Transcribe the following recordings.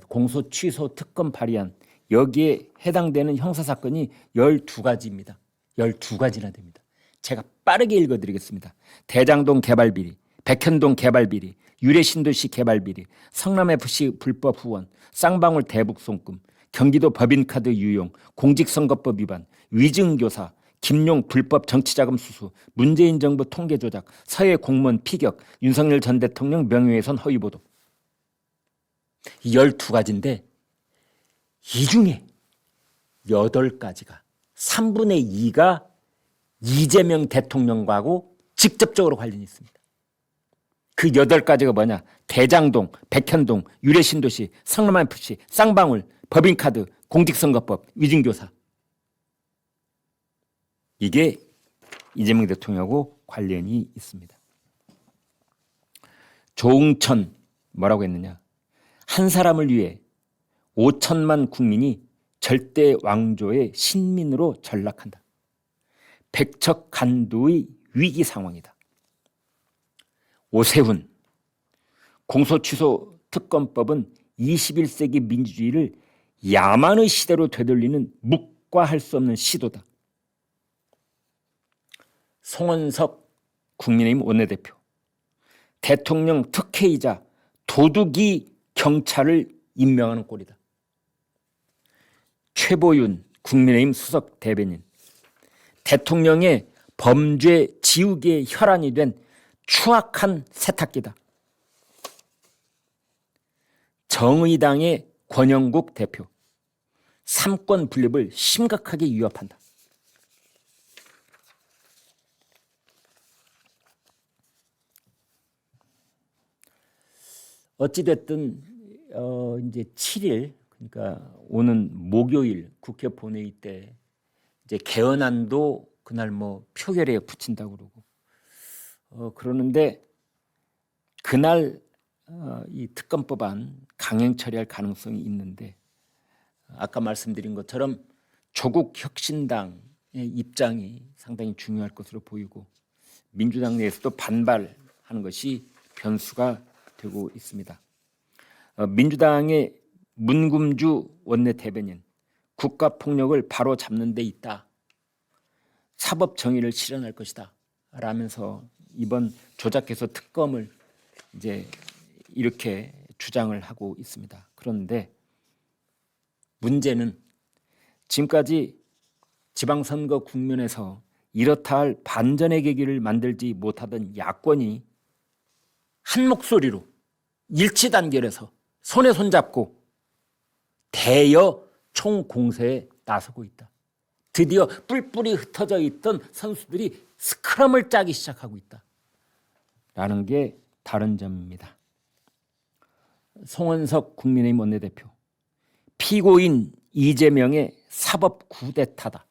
공소 취소 특검 발의안 여기에 해당되는 형사사건이 12가지입니다. 12가지나 됩니다. 제가 빠르게 읽어드리겠습니다. 대장동 개발비리, 백현동 개발비리, 유래신도시 개발비리, 성남FC 불법 후원, 쌍방울 대북송금, 경기도 법인카드 유용, 공직선거법 위반, 위증교사, 김용 불법 정치자금 수수, 문재인 정부 통계 조작, 서해 공무원 피격, 윤석열 전 대통령 명예훼손 허위보도. 12가지인데 이 중에 8가지가 3분의 2가 이재명 대통령과고 직접적으로 관련이 있습니다. 그 8가지가 뭐냐? 대장동, 백현동, 유래신도시, 성남FC, 쌍방울, 법인카드, 공직선거법, 위증교사. 이게 이재명 대통령하고 관련이 있습니다. 조응천 뭐라고 했느냐? 한 사람을 위해 5천만 국민이 절대 왕조의 신민으로 전락한다. 백척간두의 위기 상황이다. 오세훈, 공소취소 특검법은 21세기 민주주의를 야만의 시대로 되돌리는 묵과할 수 없는 시도다. 송원석 국민의힘 원내대표, 대통령 특혜이자 도둑이 경찰을 임명하는 꼴이다. 최보윤 국민의힘 수석 대변인, 대통령의 범죄 지우개의 혈안이 된 추악한 세탁기다. 정의당의 권영국 대표, 삼권 분립을 심각하게 위협한다. 어찌됐든 이제 7일, 그러니까 오는 목요일 국회 본회의 때 이제 개헌안도 그날 뭐 표결에 붙인다고 그러고 그러는데 그날 이 특검법안 강행 처리할 가능성이 있는데 아까 말씀드린 것처럼 조국 혁신당의 입장이 상당히 중요할 것으로 보이고 민주당 내에서도 반발하는 것이 변수가 되고 있습니다. 민주당의 문금주 원내 대변인, 국가폭력을 바로 잡는 데 있다. 사법 정의를 실현할 것이다. 라면서 이번 조작해서 특검을 이제 이렇게 주장을 하고 있습니다. 그런데 문제는 지금까지 지방선거 국면에서 이렇다 할 반전의 계기를 만들지 못하던 야권이 한 목소리로 일치단결해서 손에 손잡고 대여 총공세에 나서고 있다. 드디어 뿔뿔이 흩어져 있던 선수들이 스크럼을 짜기 시작하고 있다. 라는 게 다른 점입니다. 송원석 국민의힘 원내대표, 피고인 이재명의 사법 쿠데타다.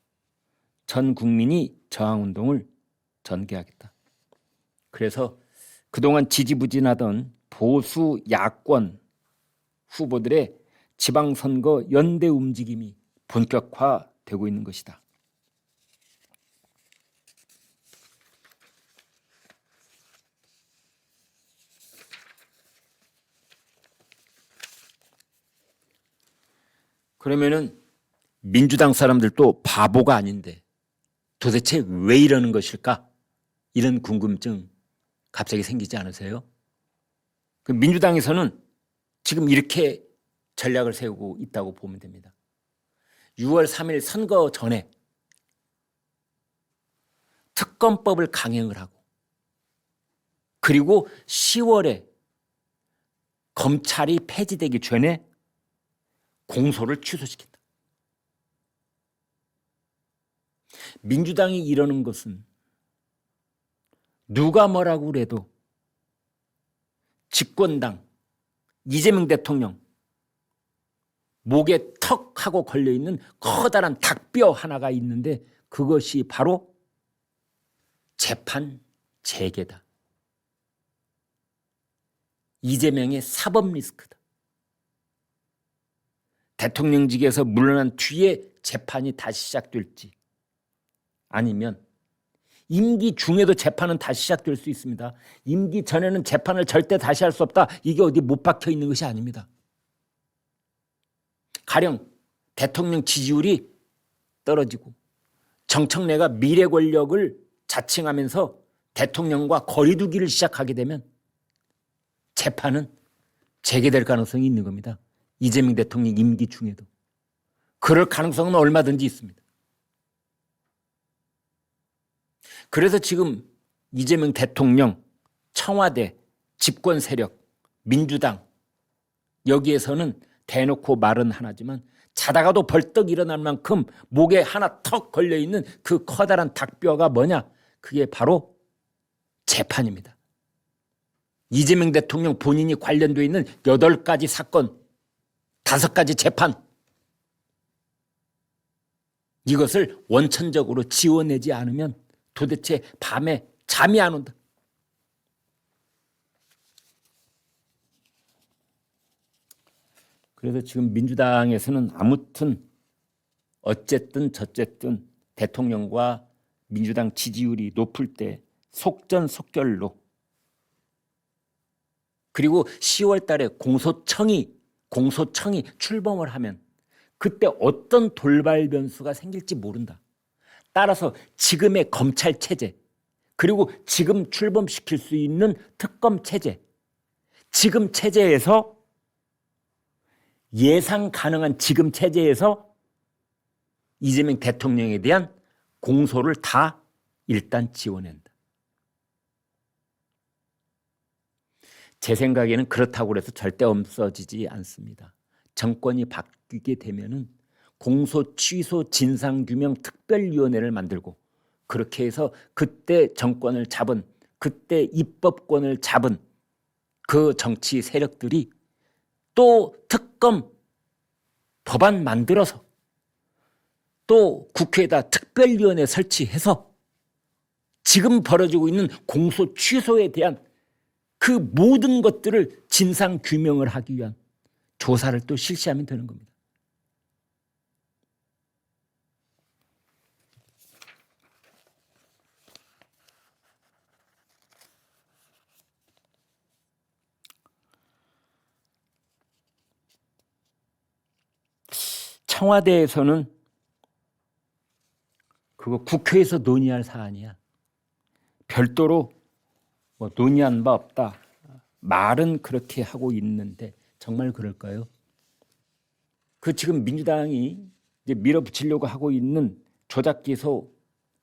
전 국민이 저항운동을 전개하겠다. 그래서 그동안 지지부진하던 보수 야권 후보들의 지방선거 연대 움직임이 본격화되고 있는 것이다. 그러면은 민주당 사람들도 바보가 아닌데 도대체 왜 이러는 것일까? 이런 궁금증 갑자기 생기지 않으세요? 민주당에서는 지금 이렇게 전략을 세우고 있다고 보면 됩니다. 6월 3일 선거 전에 특검법을 강행을 하고 그리고 10월에 검찰이 폐지되기 전에 공소를 취소시킨다. 민주당이 이러는 것은 누가 뭐라고 그래도 집권당 이재명 대통령 목에 턱 하고 걸려있는 커다란 닭뼈 하나가 있는데 그것이 바로 재판 재개다. 이재명의 사법 리스크다. 대통령직에서 물러난 뒤에 재판이 다시 시작될지 아니면 임기 중에도 재판은 다시 시작될 수 있습니다. 임기 전에는 재판을 절대 다시 할 수 없다. 이게 어디 못 박혀 있는 것이 아닙니다. 가령 대통령 지지율이 떨어지고 정청래가 미래 권력을 자칭하면서 대통령과 거리 두기를 시작하게 되면 재판은 재개될 가능성이 있는 겁니다. 이재명 대통령 임기 중에도. 그럴 가능성은 얼마든지 있습니다. 그래서 지금 이재명 대통령, 청와대, 집권 세력, 민주당 여기에서는 대놓고 말은 하나지만 자다가도 벌떡 일어날 만큼 목에 하나 턱 걸려있는 그 커다란 닭뼈가 뭐냐? 그게 바로 재판입니다. 이재명 대통령 본인이 관련되어 있는 8가지 사건, 5가지 재판, 이것을 원천적으로 지워내지 않으면 도대체 밤에 잠이 안 온다. 그래서 지금 민주당에서는 아무튼 어쨌든 저쨌든 대통령과 민주당 지지율이 높을 때 속전속결로, 그리고 10월 달에 공소청이 출범을 하면 그때 어떤 돌발 변수가 생길지 모른다. 따라서 지금의 검찰 체제, 그리고 지금 출범시킬 수 있는 특검 체제, 지금 체제에서 예상 가능한 지금 체제에서 이재명 대통령에 대한 공소를 다 일단 지워낸다. 제 생각에는 그렇다고 해서 절대 없어지지 않습니다. 정권이 바뀌게 되면은 공소 취소 진상규명 특별위원회를 만들고 그렇게 해서 그때 정권을 잡은, 그때 입법권을 잡은 그 정치 세력들이 또 특검 법안 만들어서 또 국회에다 특별위원회 설치해서 지금 벌어지고 있는 공소 취소에 대한 그 모든 것들을 진상 규명을 하기 위한 조사를 또 실시하면 되는 겁니다. 청와대에서는 그거 국회에서 논의할 사안이야. 별도로 뭐 논의한 바 없다. 말은 그렇게 하고 있는데 정말 그럴까요? 그 지금 민주당이 이제 밀어붙이려고 하고 있는 조작기소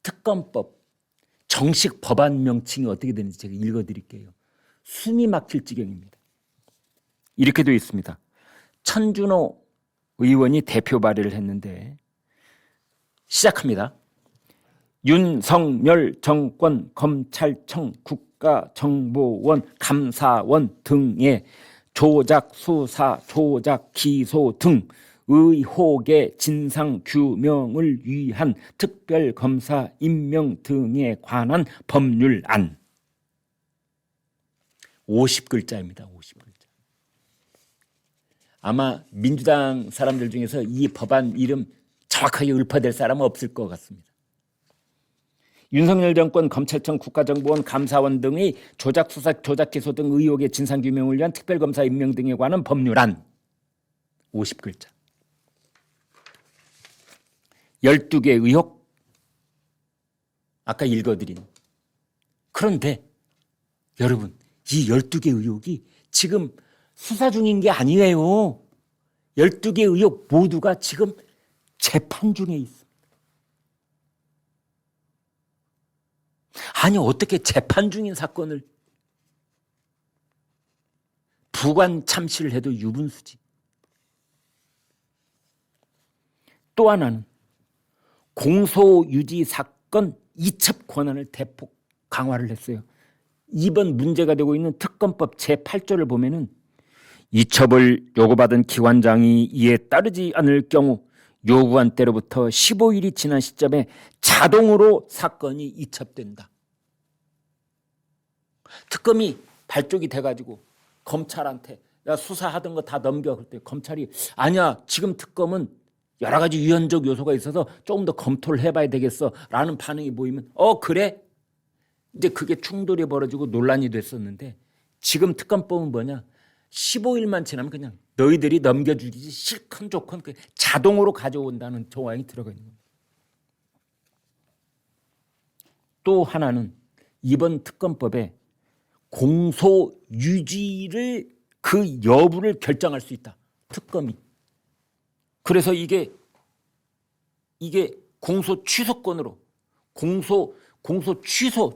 특검법 정식 법안 명칭이 어떻게 되는지 제가 읽어드릴게요. 숨이 막힐 지경입니다. 이렇게 되어 있습니다. 천준호 의원이 대표 발의를 했는데 시작합니다. 윤석열 정권 검찰청 국가정보원 감사원 등의 조작 수사, 조작 기소 등 의혹의 진상 규명을 위한 특별검사 임명 등에 관한 법률안. 50글자입니다. 50글자. 아마 민주당 사람들 중에서 이 법안 이름 정확하게 읊어댈 사람은 없을 것 같습니다. 윤석열 정권 검찰청 국가정보원 감사원 등의 조작 수사, 조작 기소 등 의혹의 진상규명을 위한 특별검사 임명 등에 관한 법률안. 50글자. 12개 의혹 아까 읽어드린. 그런데 여러분, 이 12개 의혹이 지금 수사 중인 게 아니에요. 12개 의혹 모두가 지금 재판 중에 있습니다. 아니 어떻게 재판 중인 사건을 부관 참시를 해도 유분수지. 또 하나는 공소유지 사건 이첩 권한을 대폭 강화를 했어요. 이번 문제가 되고 있는 특검법 제8조를 보면은 이첩을 요구받은 기관장이 이에 따르지 않을 경우 요구한 때로부터 15일이 지난 시점에 자동으로 사건이 이첩된다. 특검이 발족이 돼가지고 검찰한테 야 수사하던 거 다 넘겨. 그때 검찰이 아니야 지금 특검은 여러 가지 유연적 요소가 있어서 조금 더 검토를 해봐야 되겠어 라는 반응이 보이면 그래? 이제 그게 충돌이 벌어지고 논란이 됐었는데 지금 특검법은 뭐냐? 15일만 지나면 그냥 너희들이 넘겨주지 실컷좋건 자동으로 가져온다는 조항이 들어가 있는 겁니다. 또 하나는 이번 특검법에 공소 유지를 그 여부를 결정할 수 있다. 특검이. 그래서 이게 공소 취소권으로 공소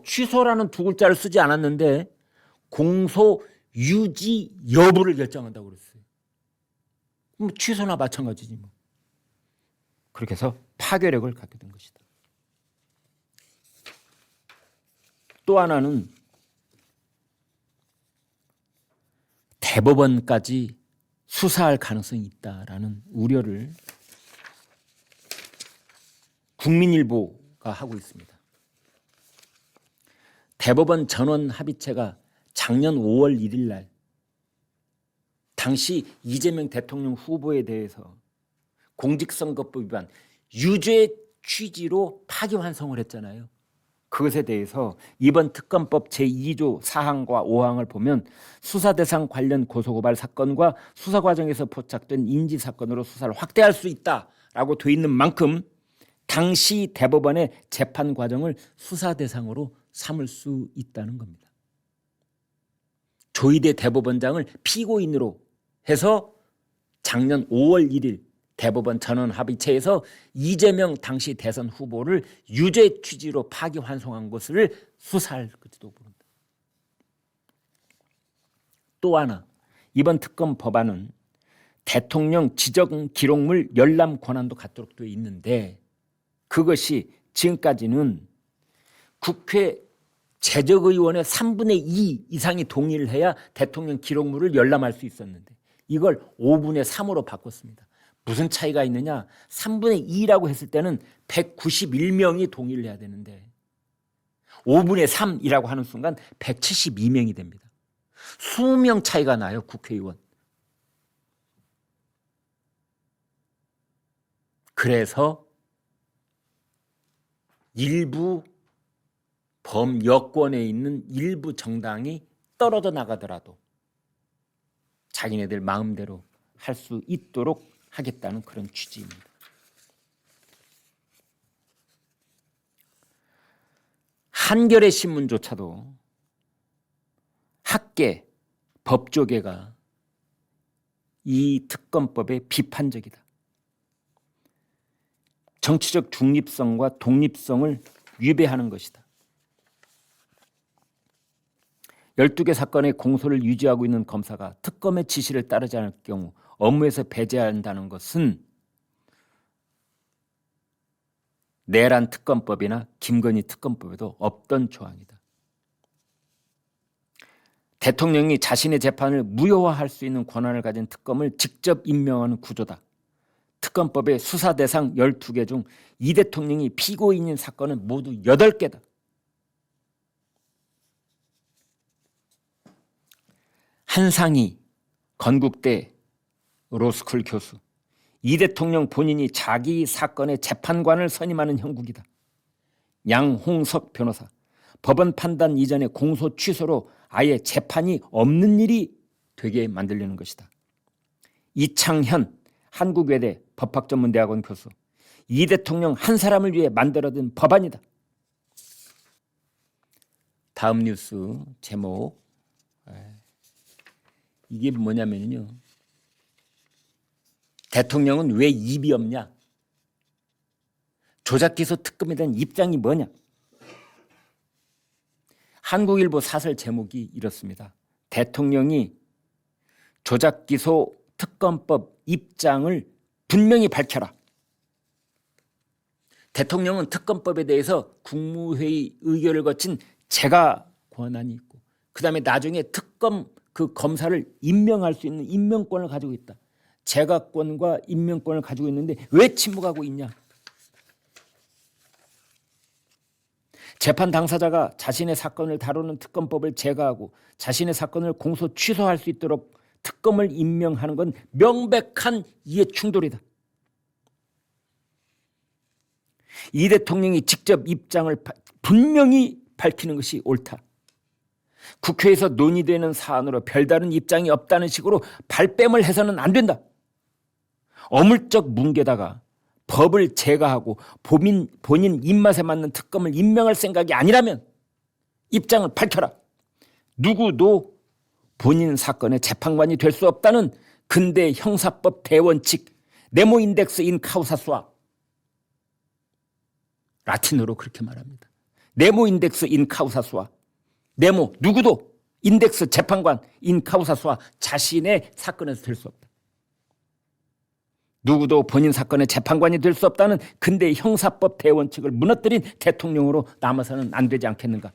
취소라는 두 글자를 쓰지 않았는데 공소 유지 여부를 결정한다고 그랬어요. 뭐 취소나 마찬가지지 뭐. 그렇게 해서 파괴력을 갖게 된 것이다. 또 하나는 대법원까지 수사할 가능성이 있다라는 우려를 국민일보가 하고 있습니다. 대법원 전원 합의체가 작년 5월 1일 날 당시 이재명 대통령 후보에 대해서 공직선거법 위반 유죄 취지로 파기환송을 했잖아요. 그것에 대해서 이번 특검법 제2조 4항과 5항을 보면 수사 대상 관련 고소고발 사건과 수사 과정에서 포착된 인지 사건으로 수사를 확대할 수 있다라고 돼 있는 만큼 당시 대법원의 재판 과정을 수사 대상으로 삼을 수 있다는 겁니다. 조희대 대법원장을 피고인으로 해서 작년 5월 1일 대법원 전원 합의체에서 이재명 당시 대선 후보를 유죄 취지로 파기환송한 것을 수사할지도 모른다. 또 하나, 이번 특검 법안은 대통령 지정 기록물 열람 권한도 갖도록 되어 있는데 그것이 지금까지는 국회 재적의원의 3분의 2 이상이 동의를 해야 대통령 기록물을 열람할 수 있었는데 이걸 5분의 3으로 바꿨습니다. 무슨 차이가 있느냐? 3분의 2라고 했을 때는 191명이 동의를 해야 되는데 5분의 3이라고 하는 순간 172명이 됩니다. 20명 차이가 나요, 국회의원. 그래서 일부 범여권에 있는 일부 정당이 떨어져 나가더라도 자기네들 마음대로 할 수 있도록 하겠다는 그런 취지입니다. 한겨레 신문조차도 학계, 법조계가 이 특검법에 비판적이다. 정치적 중립성과 독립성을 위배하는 것이다. 12개 사건의 공소를 유지하고 있는 검사가 특검의 지시를 따르지 않을 경우 업무에서 배제한다는 것은 내란 특검법이나 김건희 특검법에도 없던 조항이다. 대통령이 자신의 재판을 무효화할 수 있는 권한을 가진 특검을 직접 임명하는 구조다. 특검법의 수사 대상 12개 중 이 대통령이 피고인인 사건은 모두 8개다. 한상희 건국대 로스쿨 교수, 이 대통령 본인이 자기 사건의 재판관을 선임하는 형국이다. 양홍석 변호사, 법원 판단 이전에 공소 취소로 아예 재판이 없는 일이 되게 만들려는 것이다. 이창현 한국외대 법학전문대학원 교수, 이 대통령 한 사람을 위해 만들어둔 법안이다. 다음 뉴스 제목, 이게 뭐냐면요, 대통령은 왜 입이 없냐? 조작기소 특검에 대한 입장이 뭐냐? 한국일보 사설 제목이 이렇습니다. 대통령이 조작기소 특검법 입장을 분명히 밝혀라. 대통령은 특검법에 대해서 국무회의 의결을 거친 재가 권한이 있고 그다음에 나중에 특검 그 검사를 임명할 수 있는 임명권을 가지고 있다. 재가권과 임명권을 가지고 있는데 왜 침묵하고 있냐? 재판 당사자가 자신의 사건을 다루는 특검법을 제거하고 자신의 사건을 공소 취소할 수 있도록 특검을 임명하는 건 명백한 이해 충돌이다. 이 대통령이 직접 입장을 분명히 밝히는 것이 옳다. 국회에서 논의되는 사안으로 별다른 입장이 없다는 식으로 발뺌을 해서는 안 된다. 어물쩍 뭉개다가 법을 제거하고 본인 입맛에 맞는 특검을 임명할 생각이 아니라면 입장을 밝혀라. 누구도 본인 사건의 재판관이 될 수 없다는 근대 형사법 대원칙 네모 인덱스 인 카우사 수아. 라틴어로 그렇게 말합니다. 네모 인덱스 인 카우사 수아. 네모, 누구도 인덱스 재판관 인 카우사 수아, 자신의 사건에서 될 수 없다. 누구도 본인 사건의 재판관이 될 수 없다는 근대 형사법 대원칙을 무너뜨린 대통령으로 남아서는 안 되지 않겠는가.